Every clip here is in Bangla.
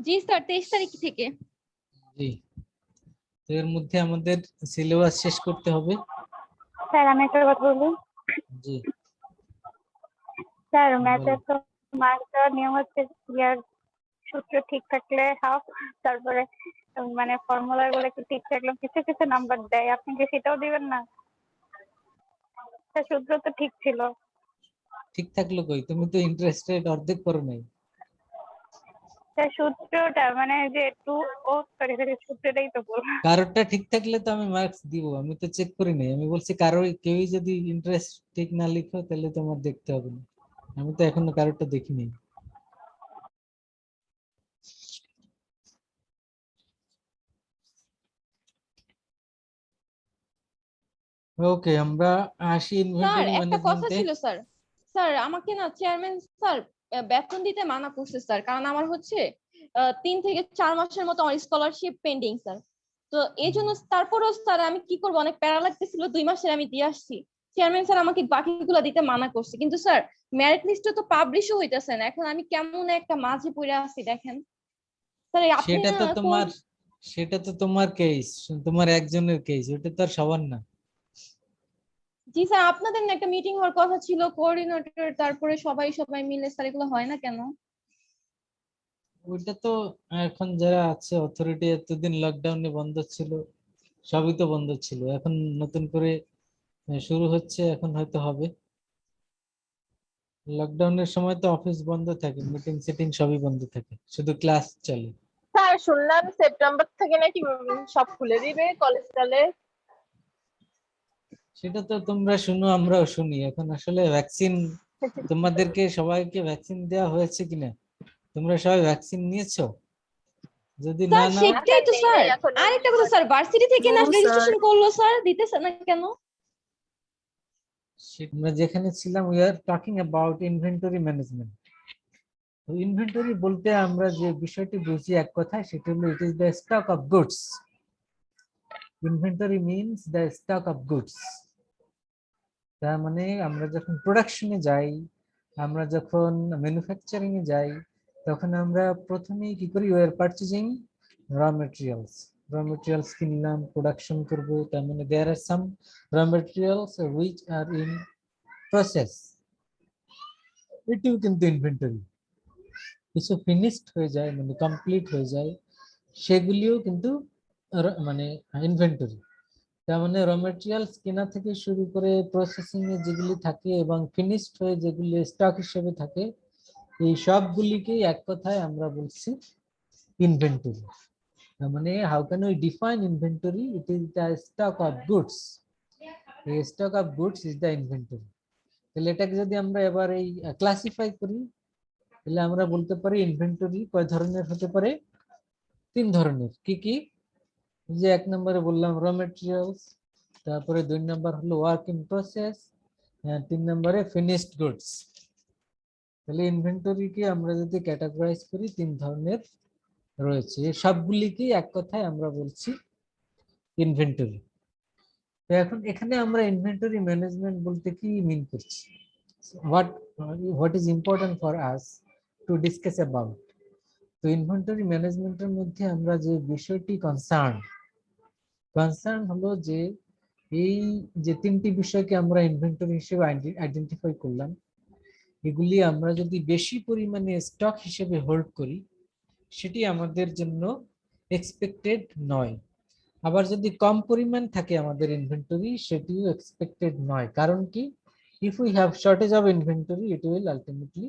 জি স্যার, 23 তারিখ থেকে। জি, তো এর মধ্যে আমাদের সিলেবাস শেষ করতে হবে। স্যার আমি একটা কথা বলি। জি স্যার বলো। ম্যাথের তো মার্ক দেওয়ার নিয়ম হচ্ছে ইয়ার সূত্র ঠিক থাকলে হাফ, তারপরে মানে ফর্মুলা গুলো কি ঠিক থাকলে কিছু কিছু নাম্বার দেয়, আপনি কি সেটাও দিবেন না? স্যার সূত্র তো ঠিক ছিল। ঠিক থাকলো কই, তুমি তো ইন্টারেস্টেড অর্ধেক করো নাই। স্যার সূত্রটা মানে যে টু ও সরি সরি সূত্রটাই তো বলবো। কারোরটা ঠিক থাকলে তো আমি মার্কস দিব, আমি তো চেক করি নাই। আমি বলছি কারো কেউই যদি ইন্টারেস্ট ঠিক না লিখো তাহলে তোমার দেখতে হবে না। আমি তো এখনো কারোরটা দেখিনি। ওকে, আমরা আসি স্যার ইনভেন্টরি একটা কথা ম্যানেজমেন্টে। ছিল স্যার। স্যার আমাকে না চেয়ারম্যান স্যার বেতন দিতে মানা করছে স্যার, কারণ আমার হচ্ছে 3 থেকে 4 মাসের মতো আমার স্কলারশিপ পেন্ডিং স্যার। তো এই জন্য তারপরেও স্যার আমি কি করবো, অনেক প্যারা লাগতেছিল, 2 মাসের আমি দিয়ে আসছি। চেয়ারম্যান স্যার আমাকে বাকিগুলো দিতে মানা করছে, কিন্তু স্যার মেরিট লিস্টে তো পাবলিশও হইতেছে না, এখন আমি কেমন একটা মাঝে পড়ে আছি দেখেন স্যার। আপনি সেটা না তো তোমার সেটা তো তোমার কেস, তোমার একজনের কেস, ওটা তো আর সবার না। জি স্যার, আপনাদের না একটা মিটিং হওয়ার কথা ছিল, কোঅর্ডিনেটর তারপরে সবাই সবাই মিলে, স্যার এগুলো হয় না কেন? ওইটা তো এখন যারা আছে অথরিটি, এতদিন লকডাউনে বন্ধ ছিল, সবই তো বন্ধ ছিল, এখন নতুন করে শুরু হচ্ছে, এখন হয়তো হবে। লকডাউনের সময় তো অফিস বন্ধ থাকে, মিটিং সিটিং সবই বন্ধ থাকে, শুধু ক্লাস চলে। স্যার শুনলাম সেপ্টেম্বর থেকে নাকি সব খুলে দিবে কলেজ টলেজ। সেটা তো তোমরা শুনো, আমরাও শুনি। এখন আসলে ভ্যাকসিন, তোমাদেরকে সবাইকে ভ্যাকসিন দেওয়া হয়েছে কিনা, তোমরা সবাই ভ্যাকসিন নিয়েছো? যদি না স্যার নাও, সেটাই তো স্যার। আরেকটা কথা স্যার, ভার্সিটি থেকে না রেজিস্ট্রেশন করলো স্যার, দিতেছে না কেন? আমরা যেখানে ছিলাম, we are talking about inventory management. তো ইনভেন্টরি বলতে আমরা যে বিষয়টি বুঝি এক কথায়, সেটা হলো ইট is the stock of goods. Inventory means the stock of goods. তার মানে আমরা যখন প্রোডাকশনে যাই, আমরা যখন ম্যানুফ্যাকচারিং এ যাই, তখন আমরা প্রথমেই কি করি, we are purchasing raw materials. Raw materials কিনলাম, প্রোডাকশন করব, তার মানে there are some raw materials which are in process. এটিও কিন্তু ইনভেন্টরি। কিছু ফিনিশড হয়ে যায়, মানে কমপ্লিট হয়ে যায়, সেগুলিও কিন্তু মানে ইনভেন্টরি। তার মানে র মেটেরিয়ালস কেনা থেকে শুরু করে প্রসেসিং এ যেগুলি থাকে এবং ফিনিশড হয়ে যেগুলি স্টক হিসেবে থাকে, এই সবগুলিকেই এক কথায় আমরা বলছি ইনভেন্টরি। তার মানে how can we define inventory? It is the stock of goods. এই stock of goods is the inventory. তাহলে এটাকে যদি আমরা এবার এই ক্লাসিফাই করি, তাহলে আমরা বলতে পারি ইনভেন্টরি কয় ধরনের হতে পারে? 3 ধরনের। কি কি? যে 1 নম্বরে বললাম র মেটেরিয়ালস, তারপরে 2 নম্বর হলো ওয়ার্ক ইন প্রসেস, 3 নম্বরে ফিনিশড গুডস। তাহলে ইনভেন্টরিকে আমরা যদি ক্যাটাগরাইজ করি, 3 ধরনের রয়েছে, সবগুলিকে এক কথায় আমরা বলছি ইনভেন্টরি। তো এখন এখানে আমরা ইনভেন্টরি ম্যানেজমেন্ট বলতে কি মিন করছি, what what is important for us to discuss about. তো ইনভেন্টরি ম্যানেজমেন্টের মধ্যে আমরা যে বিষয়টি কনসার্ন হলো যে এই যে 3টি বিষয়কে আমরা ইনভেন্টরি হিসেবে আইডেন্টিফাই করলাম, এগুলি আমরা যদি বেশি পরিমাণে স্টক হিসেবে হোল্ড করি, সেটি আমাদের জন্য এক্সপেক্টেড নয়। আবার যদি কম পরিমাণ থাকে আমাদের ইনভেন্টরি, সেটিও এক্সপেক্টেড নয়। কারণ কি? If we have shortage of inventory, it will ultimately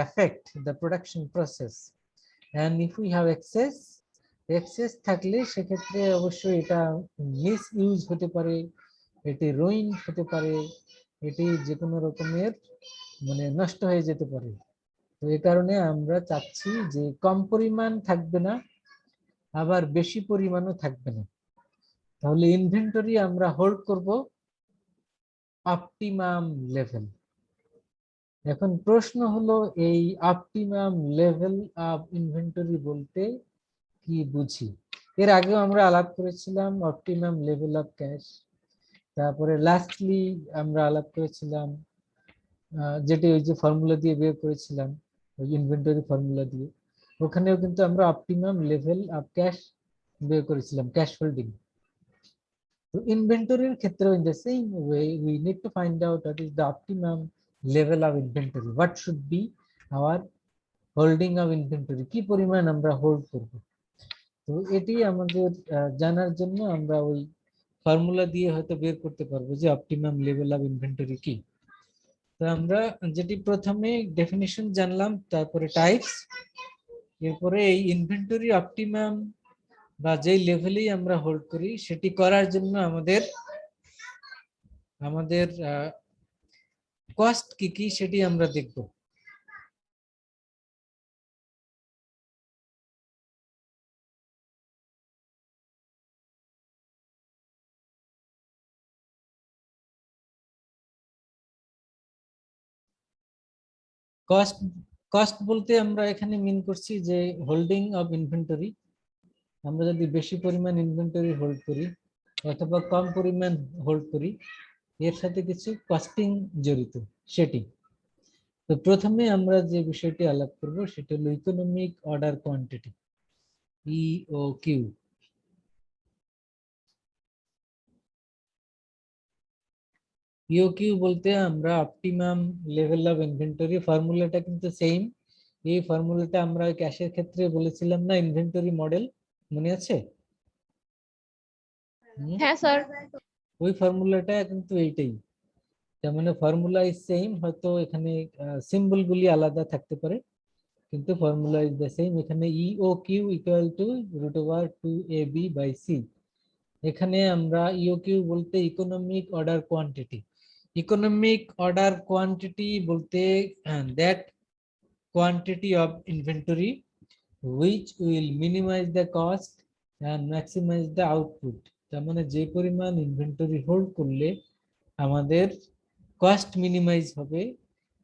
affect the production process, and if we have excess থাকলে সেক্ষেত্রে অবশ্যই এটা মিস ইউজ হতে পারে, এটি রুইন হতে পারে, এটি যে কোনো রকমের মানে নষ্ট হয়ে যেতে পারে। তো এই কারণে আমরা চাচ্ছি যে কম পরিমাণ থাকবে না, আবার বেশি পরিমাণও থাকবে না। তাহলে ইনভেন্টরি আমরা হোল্ড করব অপটিমাম লেভেল। এখন প্রশ্ন হলো, এই অপটিমাম লেভেল অফ ইনভেন্টরি বলতে কি বুঝি? এর আগেও আমরা আলাপ করেছিলাম অপটিমাম লেভেল অফ ক্যাশ, তারপরে লাস্টলি আমরা আলাপ করেছিলাম যেটি ওই যে ফর্মুলা দিয়ে বের করেছিলাম, ওই ইনভেন্টরি ফর্মুলা দিয়ে। ওখানেও কিন্তু আমরা অপটিমাম লেভেল অফ ক্যাশ বের করেছিলাম, ক্যাশ হোল্ডিং। তো ইনভেন্টরির ক্ষেত্রেও in the same way we need to find out what is the optimum level of inventory, what should be hour holding of inventory, কি পরিমাণ আমরা হোল্ড করব। তো এটি আমাদের জানার জন্য আমরা ওই ফর্মুলা দিয়ে হয়তো বের করতে পারবো যে অপটিমাম লেভেল অফ ইনভেন্টরি কি। তো আমরা যেটি প্রথমে ডেফিনিশন জানলাম, তারপরে টাইপস, এরপরে এই ইনভেন্টরি অপটিমাম বা যেই লেভেলেই আমরা হোল্ড করি সেটি করার জন্য আমাদের আমাদের কস্ট কি কি সেটি আমরা দেখব। কস্ট কস্ট বলতে আমরা এখানে মিন করছি যে হোল্ডিং অফ ইনভেন্টরি। আমরা যদি বেশি পরিমাণ ইনভেন্টরি হোল্ড করি অথবা কম পরিমাণ হোল্ড করি, এর সাথে কিছু কস্টিং জড়িত সেটি। তো প্রথমে আমরা যে বিষয়টি আলাপ করব সেটা হলো ইকোনমিক অর্ডার কোয়ান্টিটি, ইওকিউ। ইওকিউ বলতে আমরা অপটিমাম লেভেল অফ ইনভেন্টরি, ফর্মুলাটা কিন্তু সেম। এই ফর্মুলাটা আমরা ক্যাশের ক্ষেত্রে বলেছিলাম না, ইনভেন্টরি মডেল, মনে আছে? হ্যাঁ স্যার। ওই ফর্মুলাটা কিন্তু এইটাই, তার মানে ফর্মুলা ইজ সেম, হয়তো এখানে সিম্বল গুলি আলাদা থাকতে পারে কিন্তু ফর্মুলা ইজ দ্য সেম। এখানে ইওকিউ ইকুয়াল টু √2ab/c। এখানে আমরা ইওকিউ বলতে economic order quantity. Economic order quantity বলতে that quantity of inventory which will minimize the cost and maximize the output। তার মানে যে পরিমাণ ইনভেন্টরি হোল্ড করলে আমাদের কস্ট মিনিমাইজ হবে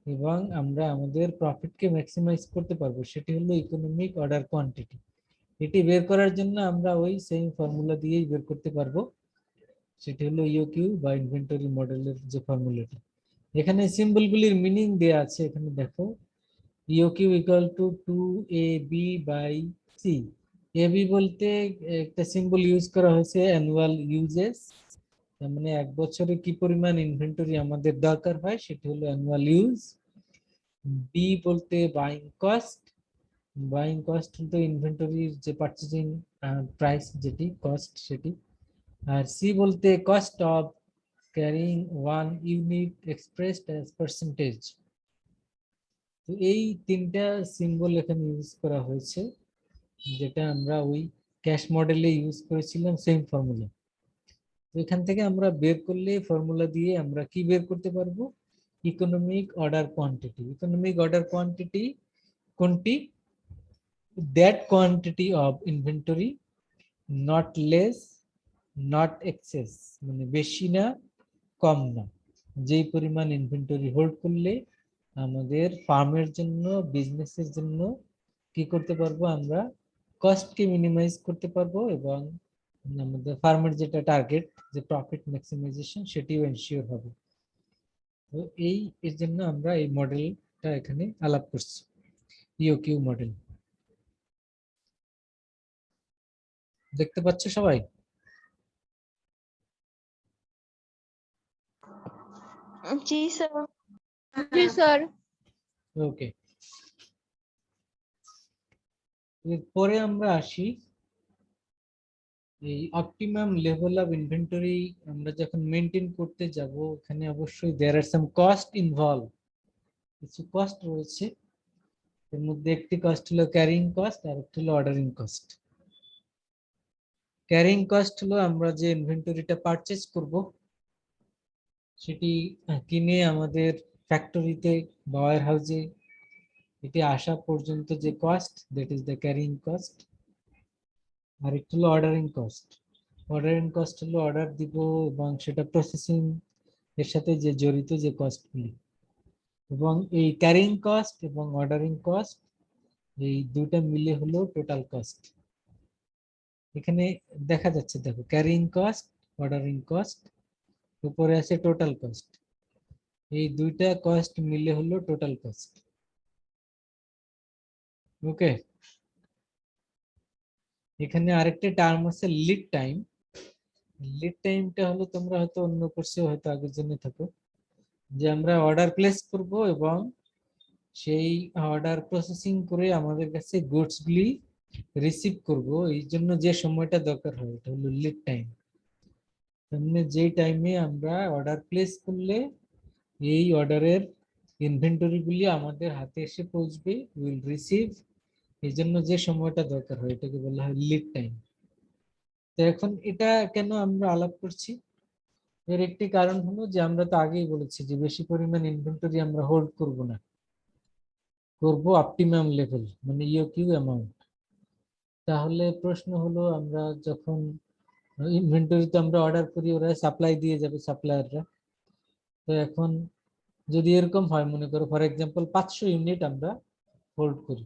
এবং আমরা আমাদের প্রফিটকে ম্যাক্সিমাইজ করতে পারবো, সেটি হলো ইকোনমিক অর্ডার কোয়ান্টিটি। এটি বের করার জন্য আমরা ওই সেম ফর্মুলা দিয়েই বের করতে পারবো, সেটি হলো ইওকিউ বা ইনভেন্টরি মডেলের যে ফর্মুলাটি। এখানে সিম্বলগুলির মিনিং দেয়া আছে, এখানে দেখো। ইওকিউ ইকুয়াল টু 2ab/c। এবি বলতে একটা সিম্বল ইউজ করা হয়েছে অ্যানুয়াল ইউজেস, তার মানে এক বছরে কি পরিমাণ ইনভেন্টরি আমাদের দরকার হয় সেটি হলো অ্যানুয়াল ইউজ। বি বলতে বাইং কস্ট, বাইং কস্ট হলো ইনভেন্টরির যে পারচেজিং প্রাইস, যেটি কস্ট সেটি। আর সি বলতে cost of carrying one unit expressed as percentage. তো এই তিনটা সিম্বল এখানে ইউজ করা হয়েছে, যেটা আমরা ওই ক্যাশ মডেলে ইউজ করেছিলাম, সেম ফর্মুলা। তো এখান থেকে আমরা বের করলে ফর্মুলা দিয়ে আমরা কি বের করতে পারবো? Economic order quantity. Economic order quantity কোনটি? That quantity of inventory not less not excess, মানে বেশি না কম না, যেই পরিমাণ ইনভেন্টরি হোল্ড করলে আমাদের ফার্মের জন্য, বিজনেসের জন্য কি করতে পারবো? আমরা কস্টকে মিনিমাইজ করতে পারবো এবং আমাদের ফার্মের যেটা টার্গেট, যে প্রফিট ম্যাক্সিমাইজেশন, সেটিও এনশিওর হবে। তো এই এর জন্য আমরা এই মডেলটা এখানে আলাপ করছি, ইওকিউ মডেল। দেখতে পাচ্ছ সবাই? জি স্যার। জি স্যার। ওকে, এরপরে আমরা আসি এই অপটিমাম লেভেল অফ ইনভেন্টরি আমরা যখন মেনটেন করতে যাব, এখানে অবশ্যই দেয়ার আর সাম কস্ট ইনভলভ, কিছু কস্ট রয়েছে। এর মধ্যে একটি কস্ট হলো ক্যারিং কস্ট আর একটি হলো অর্ডারিং কস্ট। ক্যারিং কস্ট হলো আমরা যে ইনভেন্টরিটা পারচেজ করব সেটি কিনে আমাদের ফ্যাক্টরিতে বা ওয়্যার হাউসে এটি আসা পর্যন্ত যে cost, that is the carrying cost. আর একটি হলো অর্ডারিং কস্ট। অর্ডারিং কস্ট হলো অর্ডার দিব এবং সেটা প্রসেসিং এর সাথে যে জড়িত যে কস্টগুলি। এবং এই ক্যারিং কস্ট এবং অর্ডারিং কস্ট এই দুইটা মিলে হলো টোটাল কস্ট। এখানে দেখা যাচ্ছে, দেখো, ক্যারিং কস্ট, অর্ডারিং কস্ট, উপরে আছে টোটাল কস্ট। এই দুইটা কস্ট মিলে হলো টোটাল কস্ট। ওকে, এখানে আরেকটা টার্ম আছে লিড টাইম। লিড টাইমটা হলো তোমরা হয়তো অন্য কোর্সে হয়তো আগে জেনে থাকো, যে আমরা অর্ডার প্লেস করব এবং সেই অর্ডার প্রসেসিং করে আমাদের কাছে গুডস গুলি রিসিভ করব, এই জন্য যে সময়টা দরকার হয় এটা হলো লিড টাইম। মানে যে টাইমে আমরা অর্ডার প্লেস করলে এই অর্ডারের ইনভেন্টরি গুলি আমাদের হাতে এসে পৌঁছবে, উইল রিসিভ, এই জন্য যে সময়টা দরকার হয় এটাকে বলা হয় লিড টাইম। তো এখন এটা কেন আমরা আলাপ করছি, এর একটি কারণ হলো যে আমরা তো আগেই বলেছি যে বেশি পরিমাণ ইনভেন্টরি আমরা হোল্ড করব না, করব অপটিমাম লেভেল মানে ইওকিউ অ্যামাউন্ট। তাহলে প্রশ্ন হলো আমরা যখন ইনভেন্টরি তো আমরা অর্ডার করি, ওরা সাপ্লাই দিয়ে যাবে সাপ্লায়াররা। তো এখন যদি এরকম হয়, মনে করো ফর এক্সাম্পল 500 ইউনিট আমরা হোল্ড করি,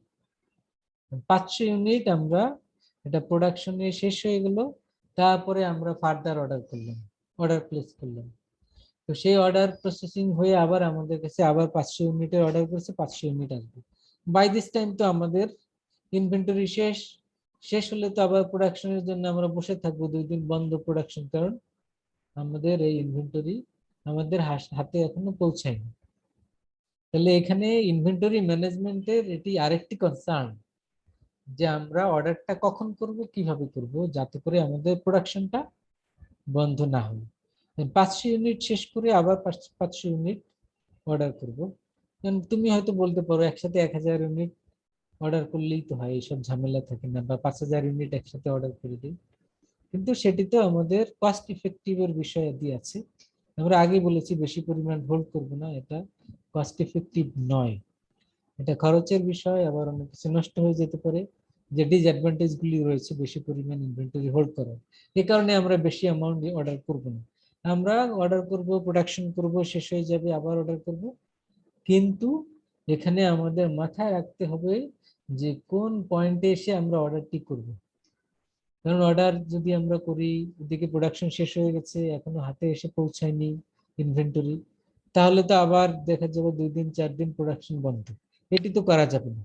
500 ইউনিট আমরা এটা প্রোডাকশনে শেষ হয়ে গেল, তারপরে আমরা ফার্দার অর্ডার করলাম, অর্ডার প্লেস করলাম। তো সেই অর্ডার প্রসেসিং হয়ে আবার আমাদের কাছে আবার 500 ইউনিটের অর্ডার করেছে, 500 ইউনিট আসবে। বাই দিস টাইম তো আমাদের ইনভেন্টরি শেষ, শেষ হলে তো আবার প্রোডাকশনের জন্য আমরা বসে থাকবো 2 দিন বন্ধ প্রোডাকশন, কারণ আমাদের এই ইনভেন্টরি আমাদের হাতে এখনো পৌঁছায়নি। তাহলে এখানে ইনভেন্টরি ম্যানেজমেন্টের এটি আরেকটি কনসার্ন, যে আমরা অর্ডারটা কখন করব, কিভাবে করব, যাতে করে আমাদের প্রোডাকশনটা বন্ধ না হয়। 500 ইউনিট শেষ করে আবার 500 ইউনিট অর্ডার করব। তুমি হয়তো বলতে পারো একসাথে 1000 ইউনিট অর্ডার করলেই তো হয়, এইসব ঝামেলা থাকে না, বা 5000 ইউনিট একসাথে অর্ডার করে দিই। কিন্তু সেটিতে আমাদের কস্ট ইফেক্টিভের বিষয় দিয়ে আছে। আমরা আগে বলেছি বেশি পরিমাণ হোল্ড করব না, এটা কস্ট ইফেক্টিভ নয়, এটা খরচের বিষয়, আবার অনেক কিছু নষ্ট হয়ে যেতে পারে, যে ডিসঅ্যাডভান্টেজ গুলি রয়েছে বেশি পরিমাণ ইনভেন্টরি হোল্ড করার। এই কারণে আমরা বেশি অ্যামাউন্ট অর্ডার করব না, আমরা অর্ডার করব, প্রোডাকশন করব, শেষ হয়ে যাবে, আবার অর্ডার করব। কিন্তু এখানে আমাদের মাথায় রাখতে হবে যে কোন পয়েন্টে এসে আমরা অর্ডারটি করব। কারণ অর্ডার যদি আমরা করি, ওদিকে প্রোডাকশন শেষ হয়ে গেছে, এখনো হাতে এসে পৌঁছায়নি ইনভেন্টরি, তাহলে তো আবার দেখা যাবে 2 দিন 4 দিন প্রোডাকশন বন্ধ, এটি তো করা যাবে না।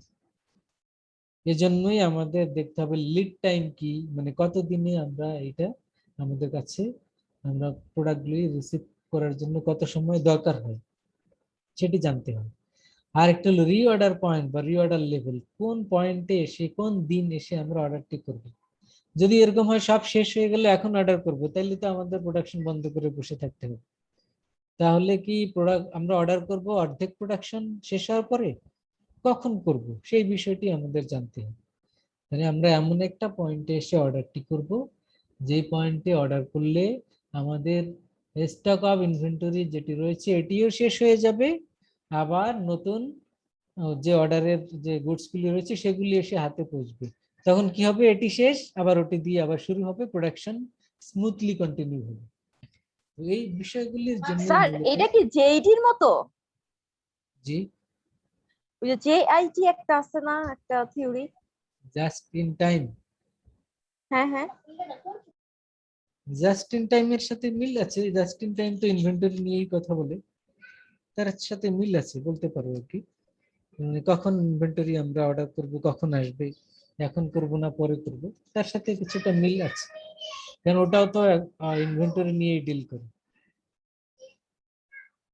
এজন্যই আমাদের দেখতে হবে লিড টাইম কি, মানে কত দিনে আমরা এটা আমাদের কাছে আমরা প্রোডাক্টগুলি রিসিভ করার জন্য কত সময় দরকার হয় সেটি জানতে হবে। আর একটা হলো রিঅর্ডার পয়েন্ট বা রিঅর্ডার লেভেল, কোন পয়েন্টে এসে কোন দিন এসে আমরা অর্ডারটি করব। যদি এরকম হয় সব শেষ হয়ে গেলে এখন অর্ডার করব, তাহলে তো আমাদের প্রোডাকশন বন্ধ করে বসে থাকতে হবে। তাহলে কি প্রোডাক্ট আমরা অর্ডার করব অর্ধেক প্রোডাকশন শেষ হওয়ার পরে, কখন করব সেই বিষয়টি আমাদের জানতে হবে। তাহলে আমরা এমন একটা পয়েন্টে এসে অর্ডারটি করব, যেই পয়েন্টে অর্ডার করলে আমাদের স্টক অফ ইনভেন্টরি যেটি রয়েছে এটিও শেষ হয়ে যাবে, আবার নতুন যে অর্ডারের যে গুডসগুলি রয়েছে সেগুলি এসে হাতে পৌঁছবে। তখন কি হবে, এটি শেষ, আবার ওটি দিয়ে আবার শুরু হবে, প্রোডাকশন স্মুথলি কন্টিনিউ হবে। এই বিষয়গুলির জন্য স্যার এটা কি জেইডির মতো? জি, ওই যে জেআইটি একটা আছে না, একটা থিওরি? Just in time. হ্যাঁ হ্যাঁ। জাস্ট ইন টাইমের সাথে মিল আছে, জাস্ট ইন টাইম তো ইনভেন্টরি নিয়েই কথা বলে, তার সাথে মিল আছে বলতে পারো আর কি। কখন ইনভেন্টরি আমরা অর্ডার করব, কখন আসবে, এখন করব না পরে করব, তার সাথে কিছুটা মিল আছে, কারণ ওটাও তো ইনভেন্টরি নিয়েই ডিল করে।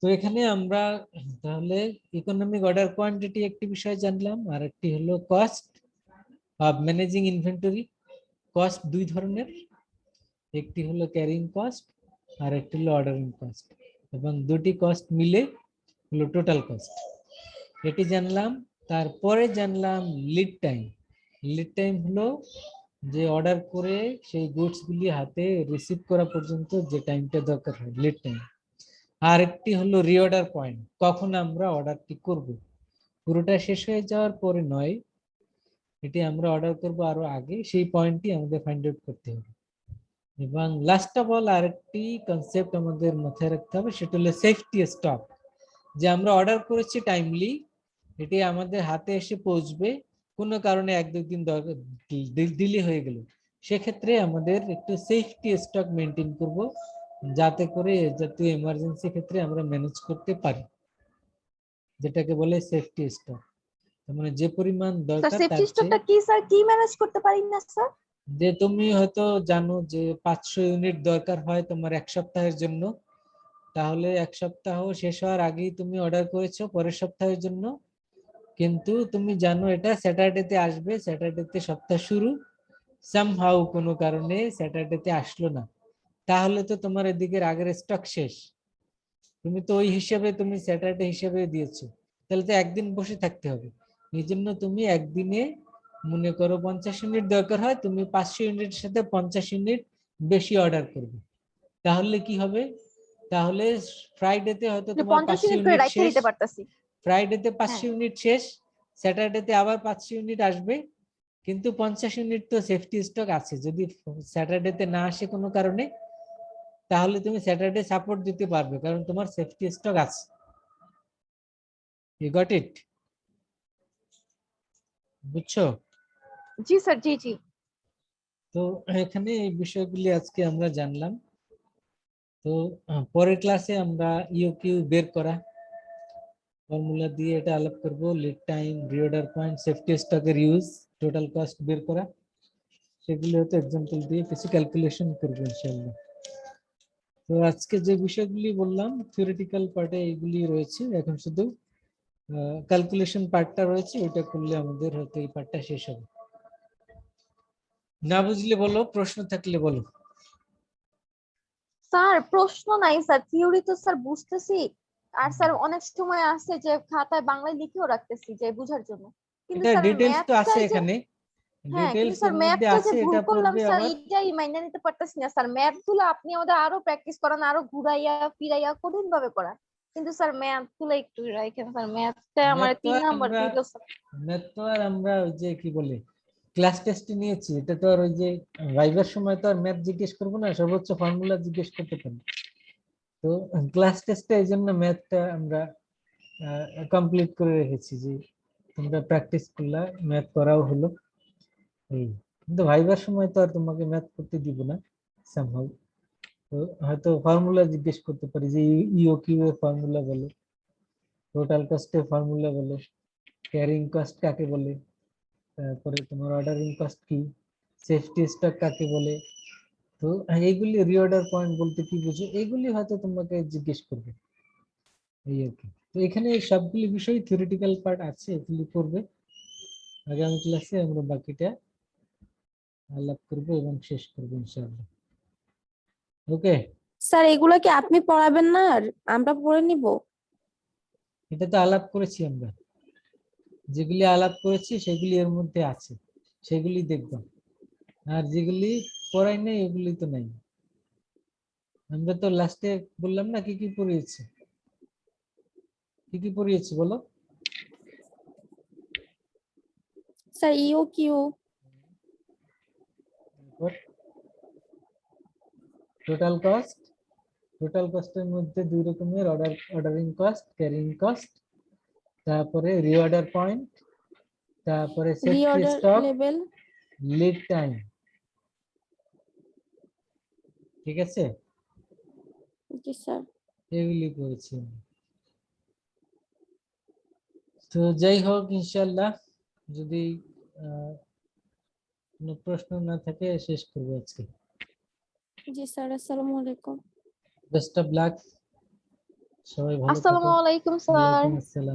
তো এখানে আমরা তাহলে ইকোনমিক অর্ডার কোয়ান্টিটি একটি বিষয় জানলাম, আর একটি হলো cost of managing inventory. Cost 2 ধরনের, একটি হলো ক্যারিং কস্ট আর একটি হলো অর্ডারিং কস্ট, এবং দুটি কস্ট মিলে হলো টোটাল কস্ট, এটি জানলাম। তারপরে জানলাম লিড টাইম। লিড টাইম হলো যে অর্ডার করে সেই গুডস গুলি হাতে রিসিভ করা পর্যন্ত যে টাইমটা দরকার হয়, লিড টাইম। আর একটি হলো রিঅর্ডার পয়েন্ট, কখন আমরা অর্ডারটি করব, পুরোটা শেষ হয়ে যাওয়ার পরে নয়, এটি আমরা অর্ডার করব আরো আগে, সেই পয়েন্টটি আমাদের ফাইন্ড আউট করতে হবে। এবং লাস্ট অফ অল আরেকটি কনসেপ্ট আমাদের মাথায় রাখতে হবে, সেটা হলো সেফটি স্টক, যে আমরা অর্ডার করেছি টাইমলি, এটি আমাদের হাতে এসে পৌঁছবে, কোনো কারণে 1-2 দিন ডিলে হয়ে গেল, সেক্ষেত্রে আমাদের একটু সেফটি স্টক মেনটেন করব, যাতে করে জাতীয় এমার্জেন্সি ক্ষেত্রে আমরা ম্যানেজ করতে পারি, যেটাকে বলে সেফটি স্টক। মানে যে পরিমাণ স্যার দরকার সেফটি তার চেয়ে স্টকটা কি স্যার, কি ম্যানেজ করতে পারি না স্যার? যে তুমি হয়তো জানো যে 500 ইউনিট দরকার হয় তোমার এক সপ্তাহের জন্য, তাহলে এক সপ্তাহ শেষ হওয়ার আগেই তুমি অর্ডার করেছো পরের সপ্তাহের জন্য, কিন্তু তুমি জানো এটা স্যাটারডেতে আসবে, স্যাটারডেতে সপ্তাহ শুরু, সামহাউ কোনো কারণে স্যাটারডেতে আসলো না, তাহলে তো তোমার এদিকের আগের স্টক শেষ। তুমি তো ওই হিসেবে তুমি স্যাটারডে হিসেবে দিয়েছো, তাহলে তো একদিন বসে থাকতে হবে। এই জন্য তুমি একদিনে মনে করো 50 ইউনিট দরকার হয়, তুমি 500 ইউনিটের সাথে 50 ইউনিট বেশি অর্ডার করবে। তাহলে কি হবে, তাহলে ফ্রাইডেতে হয়তো তোমার 50 500 ইউনিট করে ইউনিট রাইখে শেষ, দিতে পারতাছি। ফ্রাইডেতে 500 হ্যাঁ ইউনিট শেষ, স্যাটারডেতে আবার 500 ইউনিট আসবে, কিন্তু 50 ইউনিট তো সেফটি স্টক আছে, যদি স্যাটারডেতে না আসে কোনো কারণে, তাহলে তুমি স্যাটারডে সাপোর্ট দিতে পারবে, কারণ তোমার সেফটি স্টক আছে। You got it? বুঝছো? জি স্যার, জি জি। তো এখানে এই বিষয়গুলি আজকে আমরা জানলাম। তো পরের ক্লাসে আমরা ইওকিউ বের করা ফর্মুলা দিয়ে এটা আলাপ করব, lead time, reorder point, safety স্টকের ইউজ, টোটাল কস্ট বের করা, সেগুলো হয়তো এক্সাম্পল দিয়ে কিছু ক্যালকুলেশন করবো ইনশাআল্লাহ। তো আজকে যে বিষয়গুলি বললাম থিওরিটিক্যাল পার্টে এইগুলি রয়েছে, এখন শুধু ক্যালকুলেশন পার্টটা রয়েছে, ওইটা করলে আমাদের হয়তো এই পার্টটা শেষ হবে। না বুঝলে বলো, প্রশ্ন থাকলে বলো। স্যার প্রশ্ন নাই স্যার, থিওরি তো স্যার বুঝতেছি। আর স্যার অনেক সময় আছে যে খাতায় বাংলায় লিখেও রাখতেছি যে বুঝার জন্য, কিন্তু এটা স্যার ডিটেলস তো আছে ম্যাথটাই যে, এখানে, হ্যাঁ কিন্তু ডিটেলস স্যার এর মধ্যে ম্যাথটা যে আছে, ভুল এটা করলাম পড়বে স্যার, আবার। এইটাই মাইনে নিতে পারতেছি না স্যার। ম্যাথ গুলো আপনি আমাদের আরো প্র্যাকটিস করান, আরো ঘুরাইয়া ফিরাইয়া কঠিন ভাবে করান, কিন্তু স্যার ম্যাথ গুলো একটু রাখেন স্যার, ম্যাথটা আমার ম্যাথ তো 3 আর নাম্বার আমরা দিল স্যার। ম্যাথ তো আর আমরা ওই যে কি বলে ক্লাস টেস্টে নিয়েছি, এটা তো আর ওই যে ভাইবার সময় তো আর ম্যাথ জিজ্ঞেস করবো না, সর্বোচ্চ ফর্মুলা জিজ্ঞেস করতে পারি। তো ক্লাস টেস্টে এই জন্য ম্যাথটা আমরা কমপ্লিট করে রেখেছি, যে তোমরা প্র্যাকটিস করলা, ম্যাথ করাও হলো এই। কিন্তু ভাইবার সময় তো আর তোমাকে ম্যাথ করতে দিব না সামহাউ। তো হয়তো ফর্মুলা জিজ্ঞেস করতে পারি, যে ইওকিউ এর ফর্মুলা বলো, টোটাল কস্টের ফর্মুলা বলো, ক্যারিং কস্ট কাকে বলে, তারপরে তোমার অর্ডারিং কস্ট কি, সেফটি স্টক কাকে বলে, তো এইগুলি রিঅর্ডার পয়েন্ট বলতে কি বুঝো, এইগুলি হয়তো তোমাকে জিজ্ঞেস করবে এই আর কি। তো এখানে সবগুলি বিষয় থিওরিটিক্যাল পার্ট আছে, এগুলি করবে। আগামী ক্লাসে আমরা বাকিটা আলাপ করব এবং শেষ করবো ইনশাআল্লাহ। ওকে, স্যার এগুলা কি আপনি পড়াবেন না, আর আমরা পড়ে নিব? এটা তো আলাপ করেছি আমরা, যেগুলি আলাপ করেছি সেগুলি এর মধ্যে আছে, সেগুলি দেখবা, আর যেগুলি পড়াই নাই এগুলি তো নাই। আমরা তো লাস্টে বললাম না কি কি পড়িয়েছি, কি কি পড়িয়েছি বলো। স্যার ইও কিউ, টোটাল কস্ট, টোটাল কস্টের মধ্যে দুই রকমের, অর্ডারিং কস্ট, ক্যারিং কস্ট, তারপরে রিঅর্ডার পয়েন্ট, তারপরে safety reorder stock, level. Lead time. ঠিক আছে, জি স্যার। এগুলি করেছি। তো যাই হোক ইনশাআল্লাহ, যদি কোনো প্রশ্ন না থাকে শেষ করবো আজকে। জি স্যার, আসসালামু আলাইকুম। বেস্ট অফ লাক, সবাই ভালো থাকো। আসসালামু আলাইকুম স্যার। ওয়ালাইকুম আসসালাম।